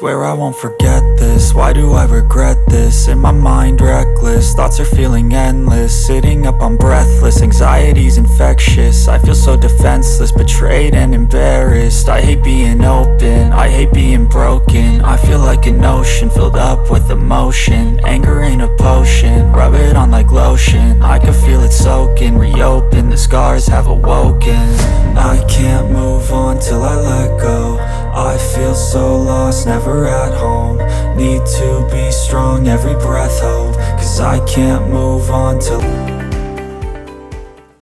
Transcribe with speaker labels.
Speaker 1: Swear I won't forget this, why do I regret this? In my mind reckless, thoughts are feeling endless. Sitting up I'm breathless, anxiety's infectious. I feel so defenseless, betrayed and embarrassed. I hate being open, I hate being broken. I feel like an ocean filled up with emotion. Anger ain't a potion, rub it on like lotion. I can feel it soaking, reopen, the scars have awoken. I can't move on till I let go. I feel so lost, never at home. Need to be strong, every breath hope. Cause I can't move on till